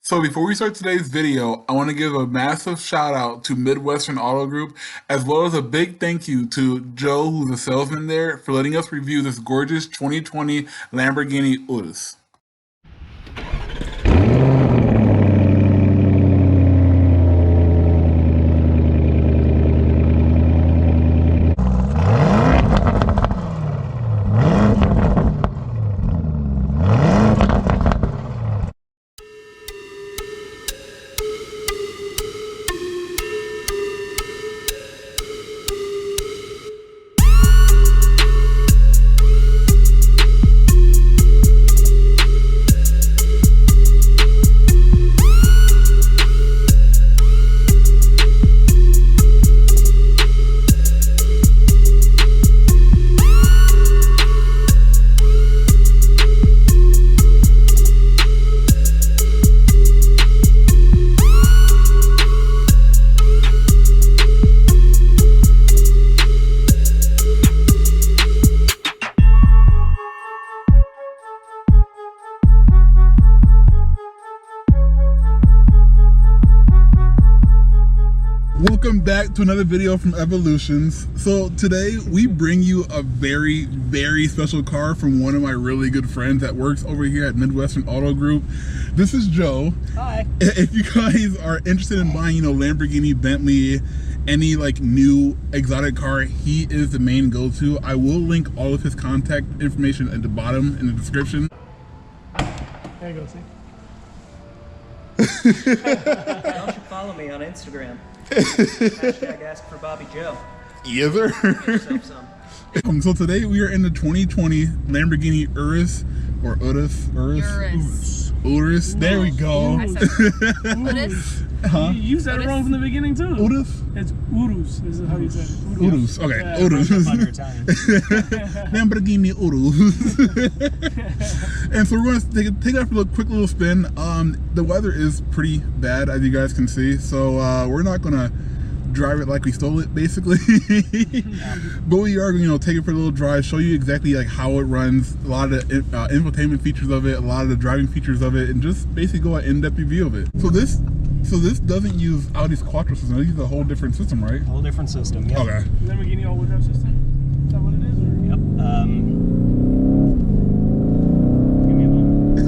So before we start today's video, I want to give a massive shout out to Midwestern Auto Group, as well as a big thank you to Joe, who's a salesman there, for letting us review this gorgeous 2020 Lamborghini Urus. Welcome back to another video from Evolutions. So today we bring you a very, very special car from one of my really good friends that works over here at Midwestern Auto Group. This is Joe. Hi. If you guys are interested in buying, Lamborghini, Bentley, any like new exotic car, he is the main go-to. I will link all of his contact information at the bottom in the description. There you go, see? Y'all should follow me on Instagram. Hashtag ask for Bobby Joe. Yes, sir. Get yourself some. So today we are in the 2020 Lamborghini Urus, or Urus. There we go. Urus? Huh? You said it wrong from the beginning too. Urus? It's Urus. This is how you say it. Urus. Okay. Yeah, Urus. Italian. Lamborghini Urus. And so we're going to take that for a quick little spin. The weather is pretty bad, as you guys can see. So we're not going to drive it like we stole it, basically. But we are going to take it for a little drive, show you exactly like how it runs, a lot of the infotainment features of it, a lot of the driving features of it, and just basically go an in-depth review of it. So this doesn't use Audi's Quattro system. It uses a whole different system, right? Whole different system. Yep. Okay. Lamborghini all-wheel drive system. Is that what it is? Or? Yep. Give me a moment.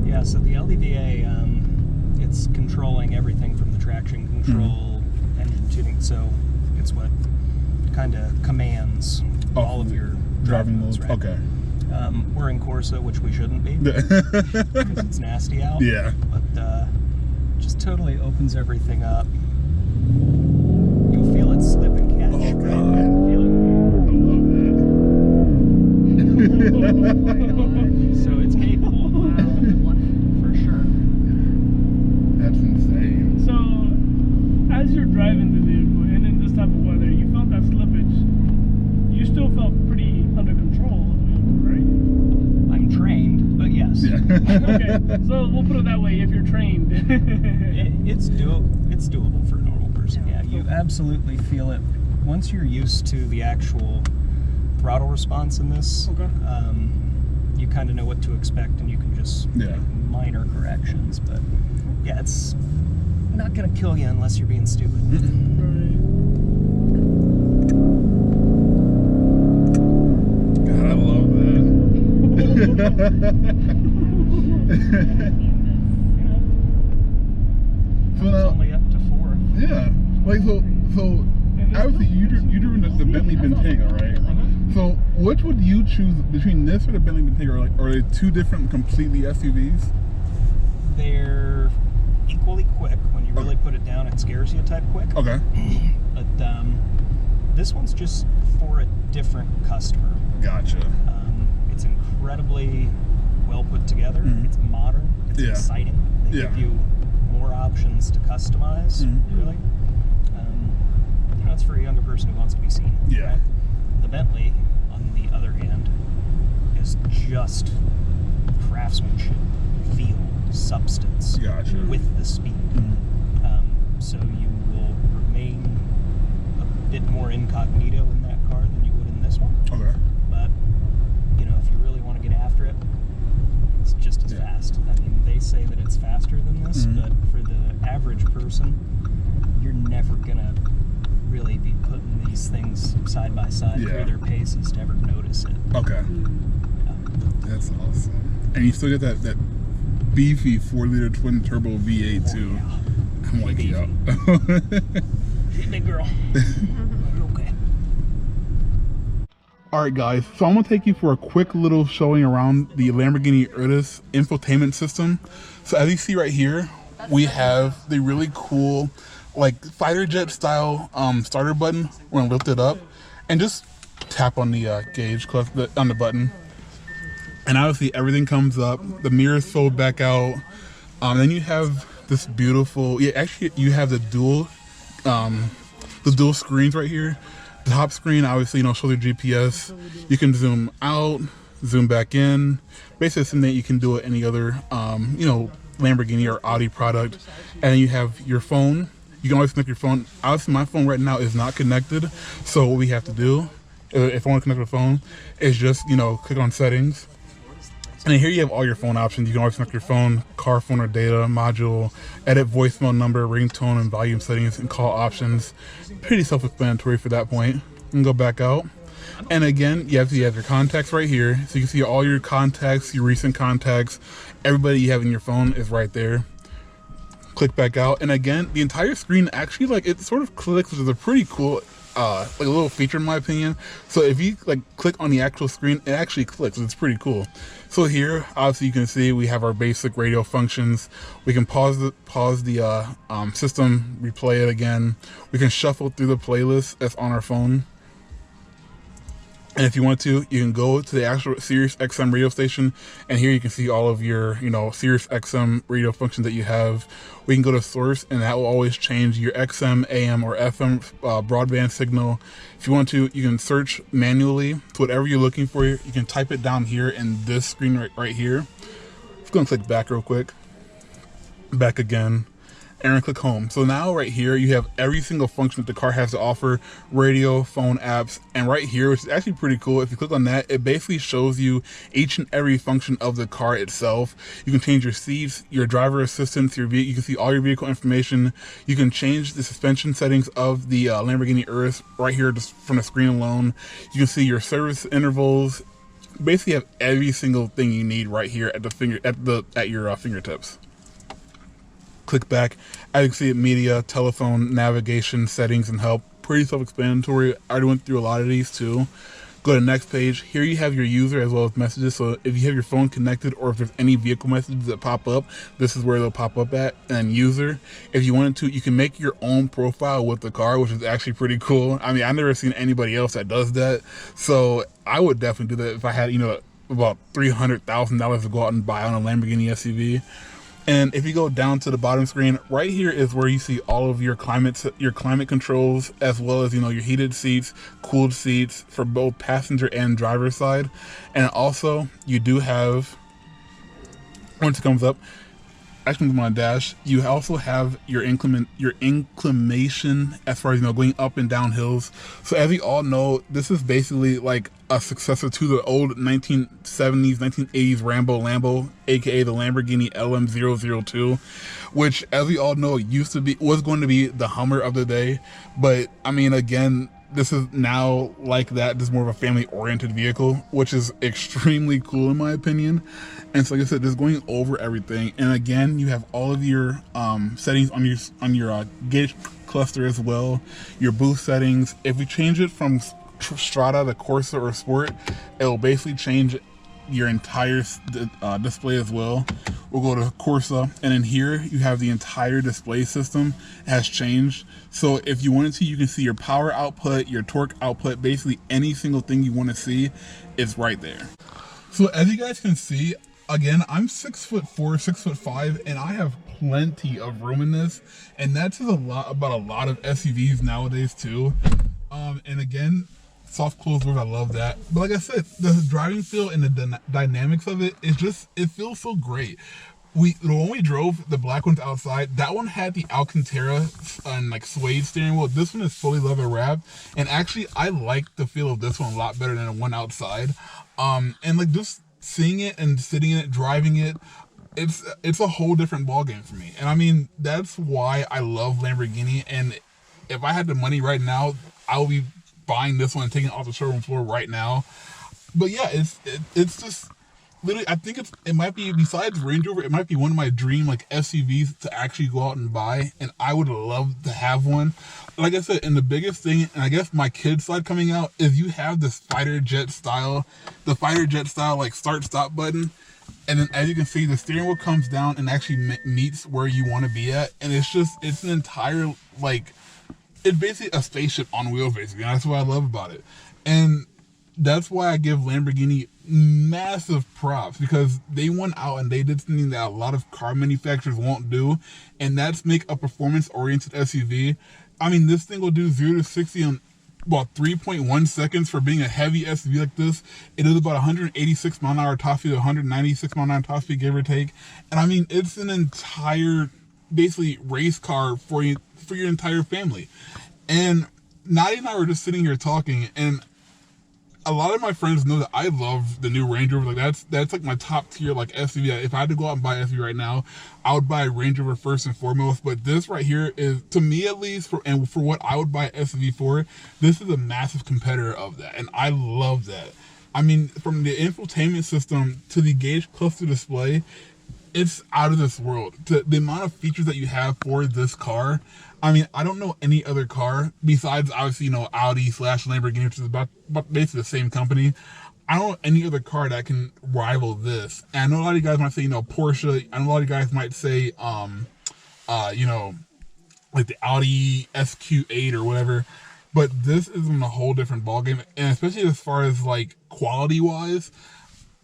Yeah. So the LDVA, it's controlling everything from the traction control, engine tuning. So it's what kind of commands all of your driving modes. Right? Okay. We're in Corsa, which we shouldn't be because it's nasty out. Yeah. But just totally opens everything up. You'll feel it slip and catch. Oh, right? God. Feel it. I love that. So it's capable. For sure. That's insane. So, as you're driving the vehicle and in this type of weather, you felt that slippage. You still felt pretty under control, right? I'm trained, but yes. Yeah. Okay, so we'll put it that way. If you're trained, It's doable for a normal person. Yeah, you absolutely feel it. Once you're used to the actual throttle response in this, Okay. You kind of know what to expect, and you can just make minor corrections. But yeah, it's not gonna kill you unless you're being stupid. God, I love that. So It's now, only up to 4. yeah, like so obviously you driven the Bentley Bentayga, right? So which would you choose between this or the Bentley Bentayga? Like, are they two different completely SUVs? They're equally quick. When you really put it down, it scares you type quick. Okay. But this one's just for a different customer. Gotcha. It's incredibly well put together. It's modern. It's exciting. They give you more options to customize. Really. It's for a younger person who wants to be seen. Yeah. Right? The Bentley, on the other hand, is just craftsmanship, feel, substance, with the speed. So you will remain a bit more incognito in that car than you would in this one. Okay. But, you know, if you really want to get after it, it's just as person, you're never gonna really be putting these things side by side through their paces to ever notice it. Okay. That's awesome. And you still get that beefy 4-liter twin turbo V8 too. Yeah. I'm like, yo. Hey, big girl. Okay. Alright guys, so I'm going to take you for a quick little showing around the Lamborghini Urus infotainment system. So as you see right here, we have the really cool like fighter jet style starter button. We're going to lift it up and just tap on the gauge on the button. And obviously everything comes up, the mirrors fold back out. Then you have this beautiful, actually you have the dual screens right here. The top screen obviously, shows your GPS. You can zoom out, zoom back in. Basically something that you can do with any other, Lamborghini or Audi product. And then you have your phone. You can always connect your phone. Obviously my phone right now is not connected. So what we have to do, if I want to connect the phone, is just, click on settings. And then here you have all your phone options. You can always connect your phone, car phone or data module, edit voicemail number, ringtone and volume settings, and call options. Pretty self-explanatory for that point. And go back out. And again, you have your contacts right here. So you can see all your contacts, your recent contacts, everybody you have in your phone is right there. Click back out. And again, the entire screen actually, it sort of clicks, which is a pretty cool a little feature in my opinion. So if you click on the actual screen, it actually clicks. It's pretty cool. So here, obviously, you can see we have our basic radio functions. We can pause the system, replay it again. We can shuffle through the playlist that's on our phone. And if you want to, you can go to the actual Sirius XM radio station, and here you can see all of your, Sirius XM radio functions that you have. We can go to source, and that will always change your XM, AM, or FM broadband signal. If you want to, you can search manually to whatever you're looking for. You can type it down here in this screen right here. Just going to click back real quick. Back again. And click home. So now right here you have every single function that the car has to offer: radio, phone, apps, and right here, which is actually pretty cool, if you click on that, it basically shows you each and every function of the car itself. You can change your seats, your driver assistance, you can see all your vehicle information. You can change the suspension settings of the Lamborghini Urus right here just from the screen alone. You can see your service intervals. Basically have every single thing you need right here at your fingertips. Click back. As you can see, media, telephone, navigation, settings, and help. Pretty self-explanatory. I already went through a lot of these too. Go to the next page. Here you have your user as well as messages. So if you have your phone connected, or if there's any vehicle messages that pop up, this is where they'll pop up at. And user, if you wanted to, you can make your own profile with the car, which is actually pretty cool. I mean, I've never seen anybody else that does that. So I would definitely do that if I had, about $300,000 to go out and buy on a Lamborghini SUV. And if you go down to the bottom screen, right here is where you see all of your climate controls, as well as, your heated seats, cooled seats for both passenger and driver side. And also you do have, once it comes up, actually on my dash, you also have your inclination as far as, going up and down hills. So as you all know, this is basically like a successor to the old 1970s, 1980s Lambo, aka the Lamborghini LM002, which, as we all know, was going to be the Hummer of the day. But I mean, again, this is now like that. This is more of a family-oriented vehicle, which is extremely cool in my opinion. And so, like I said, just going over everything. And again, you have all of your settings on your gauge cluster as well. Your boost settings. If we change it from Strada to Corsa or Sport, it will basically change your entire display as well. We'll go to Corsa, and in here you have the entire display system has changed. So if you wanted to, you can see your power output, your torque output, basically any single thing you want to see is right there. So as you guys can see, again, I'm 6'4", 6'5", and I have plenty of room in this, and that says a lot about a lot of SUVs nowadays too. And again, soft closed doors, I love that. But like I said, the driving feel and the dynamics of it is just, it feels so great. When we drove the black ones outside, that one had the Alcantara and suede steering wheel. This one is fully leather wrapped, and actually I like the feel of this one a lot better than the one outside. And just seeing it and sitting in it, driving it, it's a whole different ballgame for me. And I mean, that's why I love Lamborghini. And if I had the money right now, I would be buying this one and taking it off the showroom floor right now. But yeah, it's just literally, I think it might be, besides Range Rover, it might be one of my dream like SUVs to actually go out and buy, and I would love to have one. Like I said, and the biggest thing, and I guess my kid side coming out, is you have this fighter jet style like start stop button, and then as you can see, the steering wheel comes down and actually meets where you want to be at, and it's an entire, like, it's basically a spaceship on wheels, basically, and that's what I love about it. And that's why I give Lamborghini massive props, because they went out and they did something that a lot of car manufacturers won't do, and that's make a performance-oriented SUV. I mean, this thing will do 0 to 60 in about 3.1 seconds for being a heavy SUV like this. It is about 186 mile an hour top speed, 196 mile an hour top speed, give or take. And I mean, it's an entire, basically, race car for your entire family. And Nadia and I were just sitting here talking, and a lot of my friends know that I love the new Range Rover. Like that's like my top tier like SUV. If I had to go out and buy an SUV right now, I would buy a Range Rover first and foremost. But this right here is, to me at least, for what I would buy an SUV for, this is a massive competitor of that, and I love that. I mean, from the infotainment system to the gauge cluster display, it's out of this world. The amount of features that you have for this car, I mean, I don't know any other car besides, obviously, Audi / Lamborghini, which is about basically the same company. I don't know any other car that can rival this. And I know a lot of you guys might say, Porsche. I know a lot of you guys might say, like the Audi SQ8 or whatever. But this is in a whole different ballgame. And especially as far as, like, quality-wise,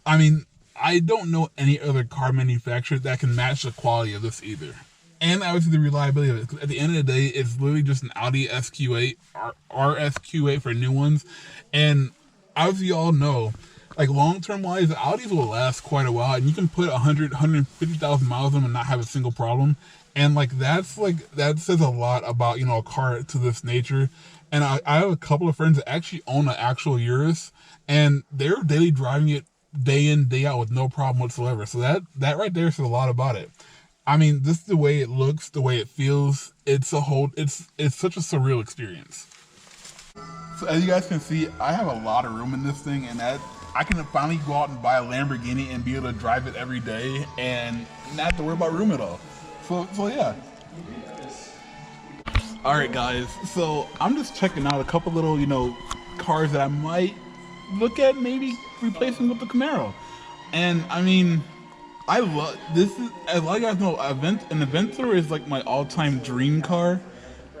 I mean, I don't know any other car manufacturer that can match the quality of this either. And obviously the reliability of it. 'Cause at the end of the day, it's literally just an Audi SQ8, RSQ8 for new ones. And obviously you all know, like, long-term wise, the Audis will last quite a while. And you can put 150,000 miles on them and not have a single problem. And that says a lot about, a car to this nature. And I have a couple of friends that actually own an actual Urus, and they're daily driving it day in, day out with no problem whatsoever. So that right there says a lot about it. I mean, this is the way it looks, the way it feels. It's such a surreal experience. So as you guys can see, I have a lot of room in this thing, and that I can finally go out and buy a Lamborghini and be able to drive it every day and not have to worry about room at all. So yeah. Alright guys, so I'm just checking out a couple little, cars that I might look at maybe replacing with the Camaro. And I mean, I love this. As a lot of you guys know, an Aventura is like my all-time dream car,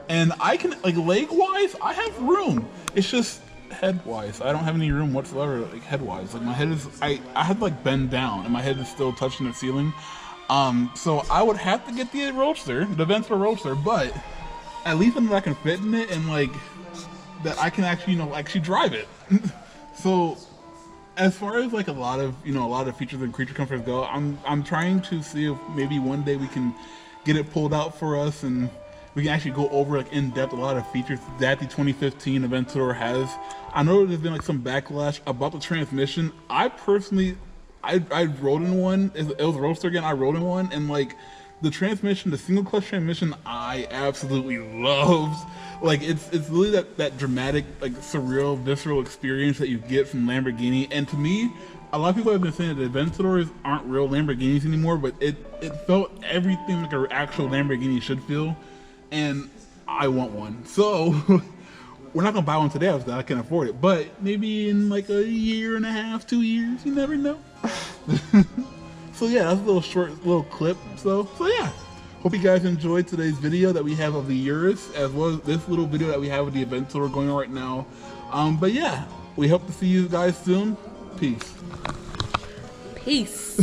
and I can, like, leg-wise, I have room. It's just head-wise, I don't have any room whatsoever. Like, head-wise, like, my head is, I have to, like, bend down, and my head is still touching the ceiling. So I would have to get the Roadster, the Aventura Roadster, but at least I can fit in it, and like that I can actually, actually drive it. So as far as like a lot of features and creature comforts go, I'm trying to see if maybe one day we can get it pulled out for us and we can actually go over like in depth a lot of features that the 2015 Aventura has. I know there's been like some backlash about the transmission. I personally, I rode in one. It was a Roadster again. I rode in one, and like the transmission, the single clutch transmission, I absolutely loved. Like it's really that dramatic, like surreal, visceral experience that you get from Lamborghini. And to me, a lot of people have been saying that the Aventuras aren't real Lamborghinis anymore, but it felt everything like an actual Lamborghini should feel, and I want one. So we're not gonna buy one today because I can't afford it, but maybe in like a year and a half, 2 years, you never know. So yeah, that's a little short clip. So yeah. Hope you guys enjoyed today's video that we have of the Urus, as well as this little video that we have with the Aventura going on right now. But yeah, we hope to see you guys soon. Peace. Peace.